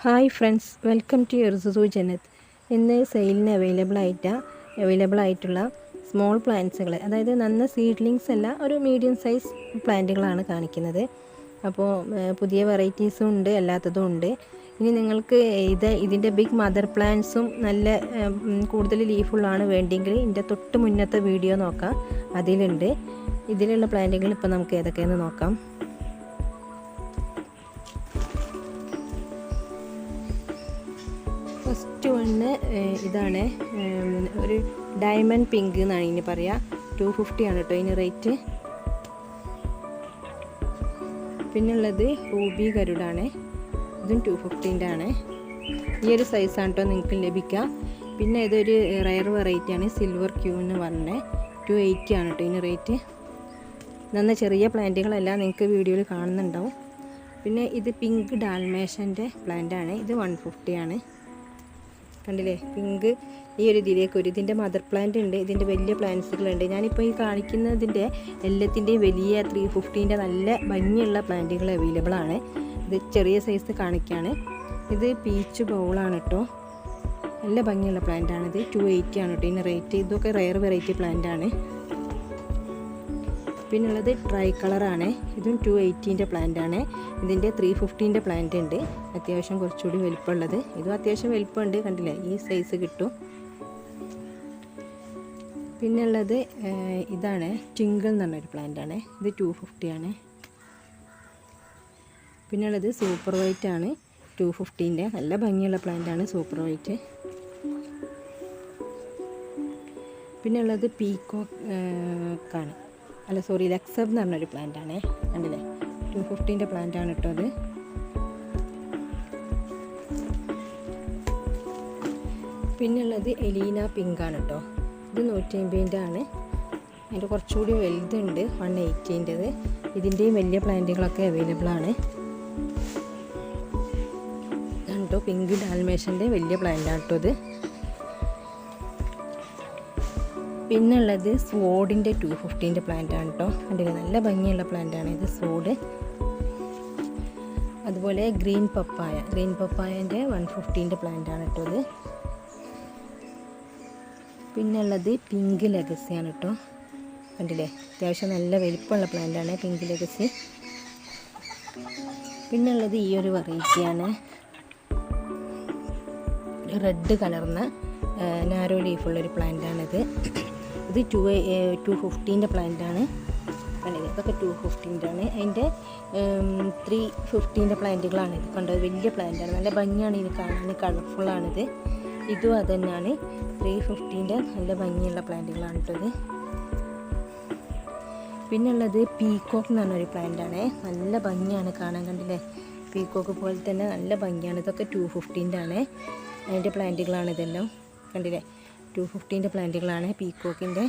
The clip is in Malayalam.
ഹായ് ഫ്രണ്ട്സ്, വെൽക്കം ടു ഇർസുസു ജന്നത്ത്. ഇന്ന് സെയിലിന് അവൈലബിൾ ആയിട്ടുള്ള സ്മോൾ പ്ലാന്റ്സുകൾ, അതായത് നന്ന സീഡ്ലിങ്സ് അല്ല, ഒരു മീഡിയം സൈസ് പ്ലാന്റുകളാണ് കാണിക്കുന്നത്. അപ്പോൾ പുതിയ വെറൈറ്റീസും ഉണ്ട്, അല്ലാത്തതും ഉണ്ട്. ഇനി നിങ്ങൾക്ക് ഇതിൻ്റെ ബിഗ് മദർ പ്ലാന്റ്സും നല്ല കൂടുതൽ ലീഫുള്ളാണ് വേണ്ടെങ്കിൽ ഇതിൻ്റെ തൊട്ട് മുന്നത്തെ വീഡിയോ നോക്കാം, അതിലുണ്ട്. ഇതിലുള്ള പ്ലാന്റുകൾ ഇപ്പോൾ നമുക്ക് ഏതൊക്കെയെന്ന് നോക്കാം. ഫസ്റ്റ് വണ്ണ് ഇതാണ്, ഒരു ഡയമണ്ട് പിങ്ക് എന്നാണ് ഇതിന് പറയുക. 250 ആണ് കേട്ടോ ഇതിന് റേറ്റ്. പിന്നുള്ളത് റൂബി ഗരുഡാണ്, ഇതും 250 ആണ്. ഈ ഒരു സൈസാണ് കേട്ടോ നിങ്ങൾക്ക് ലഭിക്കുക. പിന്നെ ഇതൊരു റയർ വെറൈറ്റിയാണ്, സിൽവർ ക്യൂ എന്ന് പറഞ്ഞത്. 280 ആണ് കേട്ടോ ഇതിന് റേറ്റ്. നന്ന ചെറിയ പ്ലാന്റുകളെല്ലാം നിങ്ങൾക്ക് വീഡിയോയിൽ കാണുന്നുണ്ടാവും. പിന്നെ ഇത് പിങ്ക് ഡാൽമേഷൻ്റെ പ്ലാന്റാണ്, ഇത് 150 ആണ്. കണ്ടില്ലേ, പിങ്ക് ഈ ഒരു ഇതിൻ്റെ മദർ പ്ലാന്റ് ഉണ്ട്, ഇതിൻ്റെ വലിയ പ്ലാന്റ്സുകളുണ്ട്. ഞാനിപ്പോൾ ഈ കാണിക്കുന്നതിൻ്റെ എല്ലാത്തിൻ്റെയും വലിയ 350ൻ്റെ നല്ല ഭംഗിയുള്ള പ്ലാന്റുകൾ അവൈലബിൾ ആണ്. ഇത് ചെറിയ സൈസ് കാണിക്കുകയാണ്. ഇത് പീച്ച് ബൗളാണ് കേട്ടോ, നല്ല ഭംഗിയുള്ള പ്ലാന്റാണിത്. 280 ആണ് കേട്ടോ ഇതിന് റേറ്റ്. ഇതൊക്കെ റയർ വെറൈറ്റി പ്ലാന്റാണ്. പിന്നുള്ളത് ട്രൈ കളറാണ്, ഇതും 280ൻ്റെ പ്ലാന്റാണ്. ഇതിൻ്റെ 350ൻ്റെ പ്ലാന്റ് ഉണ്ട്, അത്യാവശ്യം കുറച്ചുകൂടി വലിപ്പമുള്ളത്. ഇതും അത്യാവശ്യം വലിപ്പമുണ്ട്, കണ്ടില്ലേ, ഈ സൈസ് കിട്ടും. പിന്നുള്ളത് ഇതാണ്, ട്വിങ്കിൾ എന്ന് പറഞ്ഞൊരു പ്ലാന്റാണ്, ഇത് 250 ആണ്. പിന്നുള്ളത് സൂപ്പർ വൈറ്റ് ആണ്, 250ൻ്റെ നല്ല ഭംഗിയുള്ള പ്ലാന്റാണ് സൂപ്പർ വൈറ്റ്. പിന്നുള്ളത് പീക്കോക്കാണ്, അല്ല സോറി, ലക്സബ് എന്ന് പറഞ്ഞൊരു പ്ലാന്റാണ്, കണ്ടില്ലേ, 250ൻ്റെ പ്ലാന്റാണ് കേട്ടോ അത്. പിന്നുള്ളത് എലീന പിങ്ക് ആണ് കേട്ടോ, ഇത് 150ൻ്റെ ആണ്. അതിൻ്റെ കുറച്ചുകൂടി വലുതുണ്ട്, 180ൻ്റെത്. ഇതിൻ്റെയും വലിയ പ്ലാന്റുകളൊക്കെ അവൈലബിൾ ആണ് കേട്ടോ. പിങ്ക് ഡാൽമേഷൻ്റെ വലിയ പ്ലാന്റാണ് കേട്ടോ ഇത്. പിന്നുള്ളത് സ്വോഡിൻ്റെ 250ൻ്റെ പ്ലാന്റാണ് കേട്ടോ, കണ്ടില്ലേ, നല്ല ഭംഗിയുള്ള പ്ലാന്റാണ് ഇത്, സ്വോഡ്. അതുപോലെ ഗ്രീൻ പപ്പായൻ്റെ 150ൻ്റെ പ്ലാന്റാണ് കേട്ടോ ഇത്. പിന്നുള്ളത് പിങ്ക് ലെഗസിയാണ് കേട്ടോ, കണ്ടില്ലേ, അത്യാവശ്യം നല്ല വലിപ്പമുള്ള പ്ലാന്റാണ് പിങ്ക് ലെഗസി. പിന്നുള്ളത് ഈ ഒരു വെറൈറ്റിയാണ്, റെഡ് കലർന്ന നാരോ ലീഫുള്ളൊരു പ്ലാന്റാണിത്. ഇത് 250ൻ്റെ പ്ലാന്റാണ്, കണ്ടില്ലേ, ഇതൊക്കെ 250ൻ്റെ ആണ്. അതിൻ്റെ 350ൻ്റെ പ്ലാന്റുകളാണ് ഇത്, കണ്ടത് വലിയ പ്ലാന്റാണ്, നല്ല ഭംഗിയാണ് ഇത് കാണാൻ, കളർഫുള്ളാണിത്. ഇതും അത് തന്നെയാണ്, 350ൻ്റെ നല്ല ഭംഗിയുള്ള പ്ലാന്റുകളാണ് കേട്ടത്. പിന്നുള്ളത് പീക്കോക്ക് എന്ന് പറഞ്ഞൊരു പ്ലാന്റാണ്, നല്ല ഭംഗിയാണ് കാണാൻ, കണ്ടില്ലേ, പീക്കോക്ക് പോലെ തന്നെ നല്ല ഭംഗിയാണ്. ഇതൊക്കെ 250ൻ്റെ ആണ്, അതിൻ്റെ പ്ലാന്റുകളാണ് ഇതെല്ലാം, കണ്ടില്ലേ, 250ൻ്റെ പ്ലാന്റുകളാണ് പീക്കോക്കിൻ്റെ.